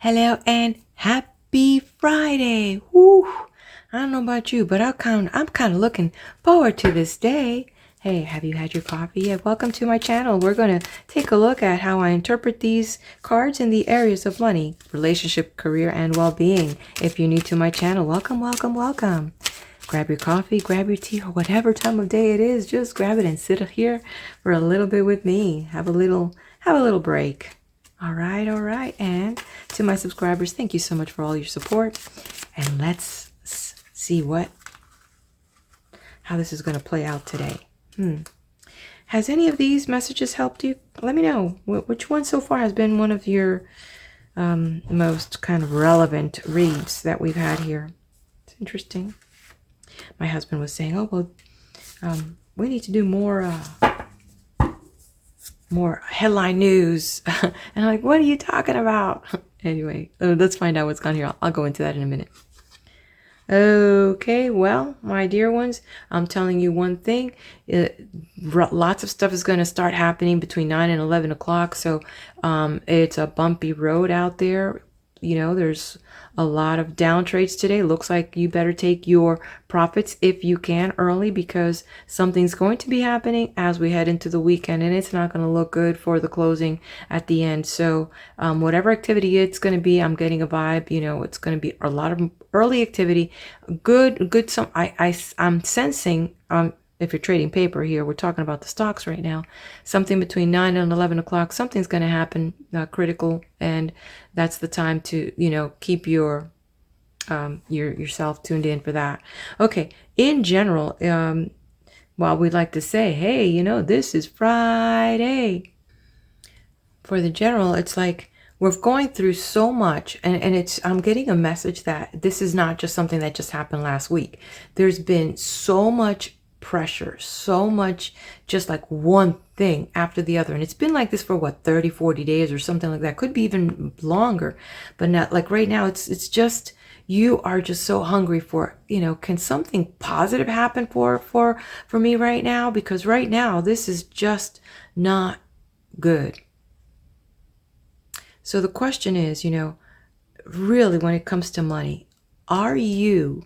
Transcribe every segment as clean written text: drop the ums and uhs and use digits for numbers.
Hello and happy Friday. Woo! I don't know about you, but I'm kind of looking forward to this day. Hey, have you had your coffee yet? Welcome to my channel. We're going to take a look at how I interpret these cards in the areas of money, relationship, career, and well-being. If you're new to my channel, welcome, welcome, welcome. Grab your coffee, grab your tea, or whatever time of day it is. Just grab it and sit here for a little bit with me. Have a little break. All right. And to my subscribers, thank you so much for all your support. And let's see how this is going to play out today. Has any of these messages helped you? Let me know. Which one so far has been one of your most kind of relevant reads that we've had here? It's interesting. My husband was saying, oh, well, we need to do more headline news. And I'm like, what are you talking about? Anyway, let's find out what's gone here. I'll go into that in a minute. Okay, well, my dear ones, I'm telling you one thing. Lots of stuff is going to start happening between 9 and 11 o'clock. So it's a bumpy road out there. You know, there's a lot of down trades today. Looks like you better take your profits if you can early, because something's going to be happening as we head into the weekend, and it's not going to look good for the closing at the end. So whatever activity it's going to be, I'm getting a vibe, you know, it's going to be a lot of early activity. Good. I'm sensing, if you're trading paper here, we're talking about the stocks right now, something between 9 and 11 o'clock, something's going to happen critical, and that's the time to, you know, keep yourself tuned in for that. Okay, in general, while we like to say, hey, you know, this is Friday, for the general, it's like we're going through so much, and I'm getting a message that this is not just something that just happened last week. There's been so much pressure, so much, just like one thing after the other, and it's been like this for what, 30-40 days or something like that, could be even longer. But not like right now, it's just, you are just so hungry for, you know, can something positive happen for me right now? Because right now this is just not good. So the question is, you know, really, when it comes to money, are you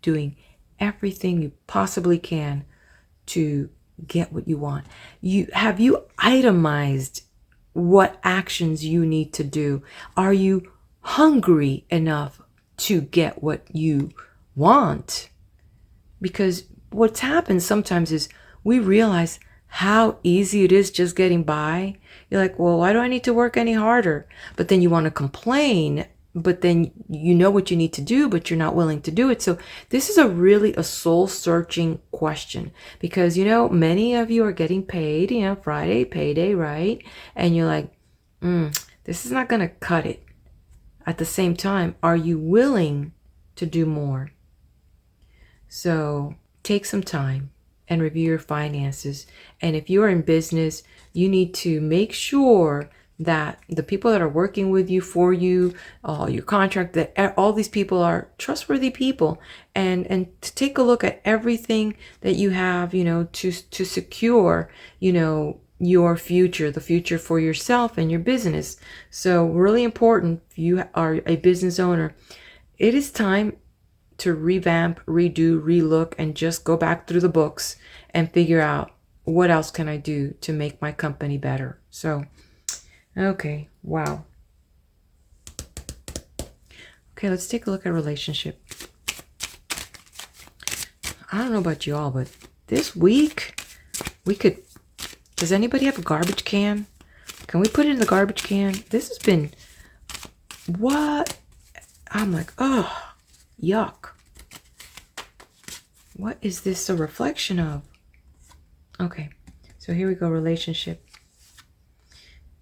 doing everything you possibly can to get what you want? Have you itemized what actions you need to do? Are you hungry enough to get what you want? Because what's happened sometimes is we realize how easy it is just getting by. You're like, well, why do I need to work any harder? But then you want to complain, but then you know what you need to do, but you're not willing to do it. So this is really a soul-searching question, because, you know, many of you are getting paid, you know, Friday, payday, right? And you're like, this is not going to cut it. At the same time, are you willing to do more? So take some time and review your finances. And if you're in business, you need to make sure that the people that are working with you, for you, your contract, that all these people are trustworthy people, and to take a look at everything that you have, you know, to secure, you know, your future, the future for yourself and your business. So really important, if you are a business owner, it is time to revamp, redo, relook, and just go back through the books and figure out, what else can I do to make my company better? So okay, wow. Okay, let's take a look at relationship. I don't know about you all, but this week does anybody have a garbage can? Can we put it in the garbage can? This has been, what? I'm like, oh, yuck. What is this a reflection of? Okay, so here we go, relationship.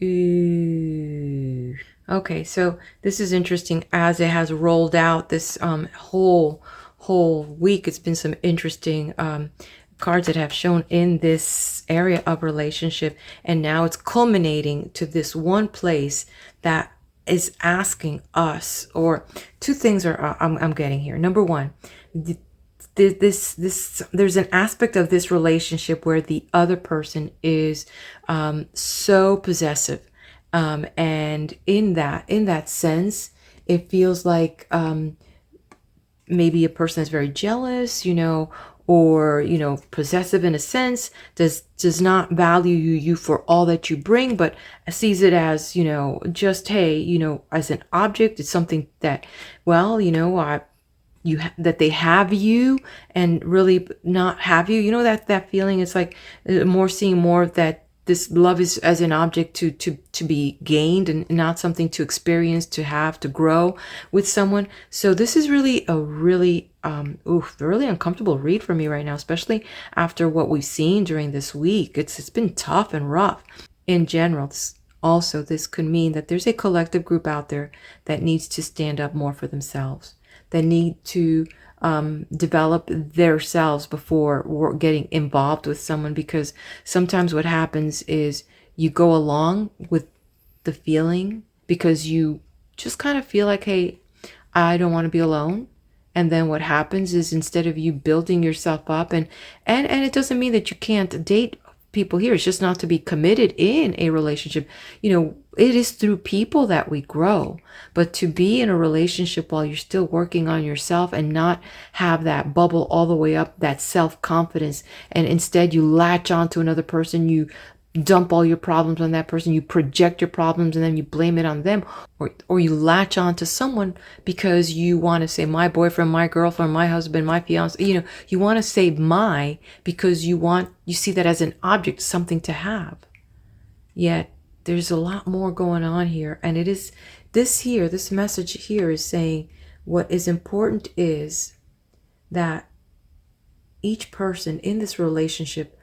Ooh. Okay, so this is interesting as it has rolled out this whole week. It's been some interesting cards that have shown in this area of relationship, and now it's culminating to this one place that is asking us, or two things are I'm getting here. Number one, there's an aspect of this relationship where the other person is so possessive And in that sense, it feels like maybe a person is very jealous, or possessive in a sense, does not value you for all that you bring, but sees it as just, hey, as an object. It's something that, well, that they have you and really not have you. That feeling. It's like seeing more of that. This love is as an object to be gained, and not something to experience, to have, to grow with someone. So this is really a really really uncomfortable read for me right now, especially after what we've seen during this week. It's been tough and rough in general. Also, this could mean that there's a collective group out there that needs to stand up more for themselves, that need to develop themselves before we're getting involved with someone. Because sometimes what happens is you go along with the feeling because you just kind of feel like, hey, I don't want to be alone. And then what happens is, instead of you building yourself up, and it doesn't mean that you can't date people here. It's just not to be committed in a relationship. It is through people that we grow. But to be in a relationship while you're still working on yourself and not have that bubble all the way up, that self-confidence, and instead you latch on to another person, you dump all your problems on that person, you project your problems and then you blame it on them, or you latch on to someone because you want to say my boyfriend, my girlfriend, my husband, my fiance. You want to say my, because you see that as an object, something to have. Yet there's a lot more going on here, and it is this message here is saying what is important is that each person in this relationship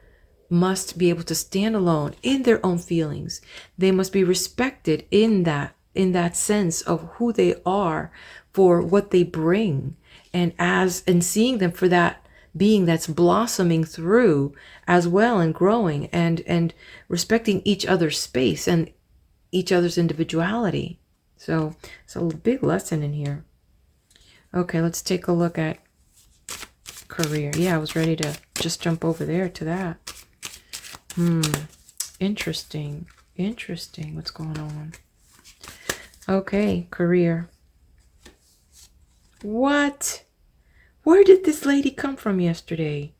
must be able to stand alone in their own feelings. They must be respected in that sense of who they are, for what they bring, and seeing them for that being that's blossoming through as well, and growing, and respecting each other's space and each other's individuality. So it's a big lesson in here. Okay, let's take a look at career. Yeah, I was ready to just jump over there to that. Interesting. What's going on? Okay, career. What? Where did this lady come from yesterday?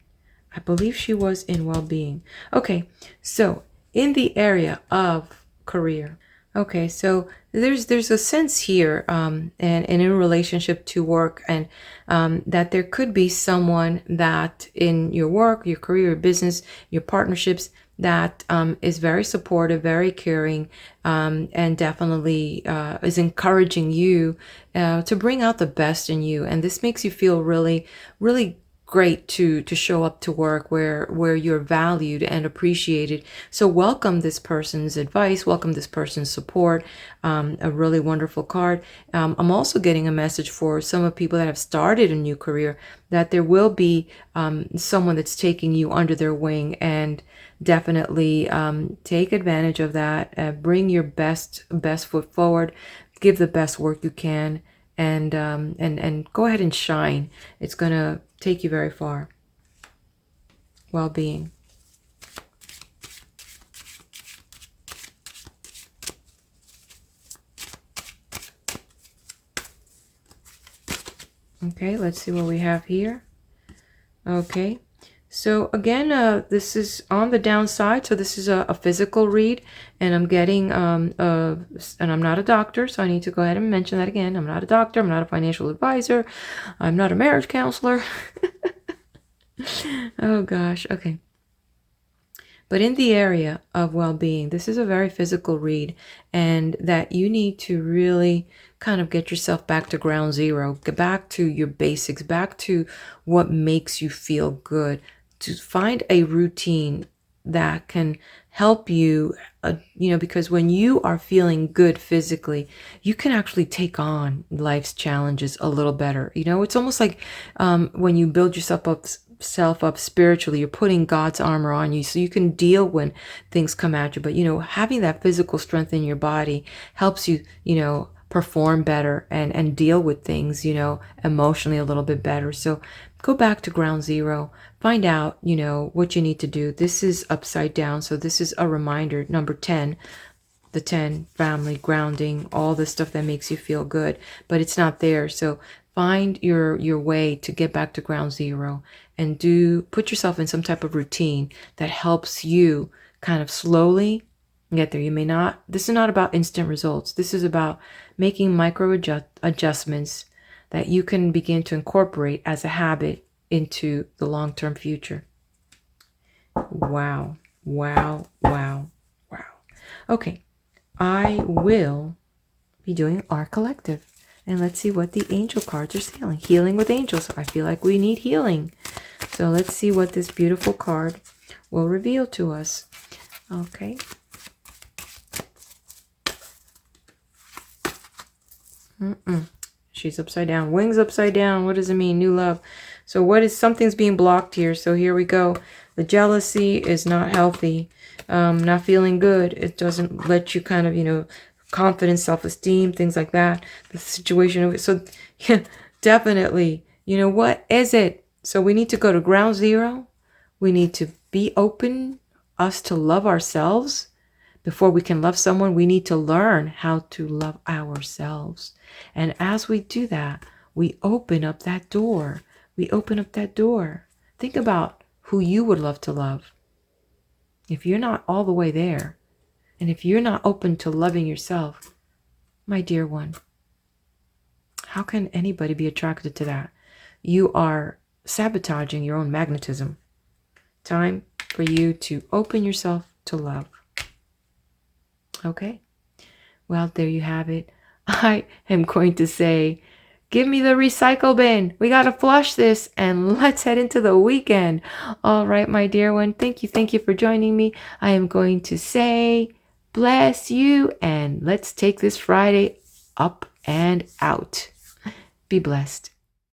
I believe she was in well-being. Okay, so in the area of career. Okay, so there's a sense here, and in a relationship to work, and that there could be someone that in your work, your career, your business, your partnerships, that is very supportive, very caring, and definitely is encouraging you to bring out the best in you. And this makes you feel really, really great to show up to work where you're valued and appreciated. So welcome this person's advice, welcome this person's support. A really wonderful card. I'm also getting a message for some of people that have started a new career, that there will be someone that's taking you under their wing, and definitely take advantage of that. Bring your best foot forward, give the best work you can, and go ahead and shine. It's gonna take you very far. Well-being. Okay, let's see what we have here. Okay, so again, this is on the downside. So this is a physical read, and I'm getting, and I'm not a doctor, so I need to go ahead and mention that again. I'm not a doctor. I'm not a financial advisor. I'm not a marriage counselor. Oh gosh. Okay. But in the area of well-being, this is a very physical read, and that you need to really kind of get yourself back to ground zero, get back to your basics, back to what makes you feel good, to find a routine that can help you, because when you are feeling good physically, you can actually take on life's challenges a little better. It's almost like when you build yourself up spiritually, you're putting God's armor on you so you can deal when things come at you. But having that physical strength in your body helps you perform better and deal with things emotionally a little bit better. So go back to ground zero, find out what you need to do. This is upside down, so this is a reminder. Number 10, the 10, family, grounding, all the stuff that makes you feel good, but it's not there. So find your way to get back to ground zero and put yourself in some type of routine that helps you kind of slowly get there. This is not about instant results. This is about making micro adjustments that you can begin to incorporate as a habit into the long-term future. Wow. Wow. Wow. Wow. Okay. I will be doing our collective. And let's see what the angel cards are saying. Healing with angels. I feel like we need healing. So let's see what this beautiful card will reveal to us. Okay. She's upside down. Wings upside down. What does it mean? New love. So something's being blocked here. So here we go. The jealousy is not healthy. Not feeling good. It doesn't let you kind of, confidence, self-esteem, things like that. The situation. So yeah, definitely, what is it? So we need to go to ground zero. We need to be open, us to love ourselves. Before we can love someone, we need to learn how to love ourselves. And as we do that, we open up that door. We open up that door. Think about who you would love to love. If you're not all the way there, and if you're not open to loving yourself, my dear one, how can anybody be attracted to that? You are sabotaging your own magnetism. Time for you to open yourself to love. Okay? Well, there you have it. I am going to say, give me the recycle bin. We got to flush this and let's head into the weekend. All right, my dear one. Thank you. Thank you for joining me. I am going to say, bless you, and let's take this Friday up and out. Be blessed.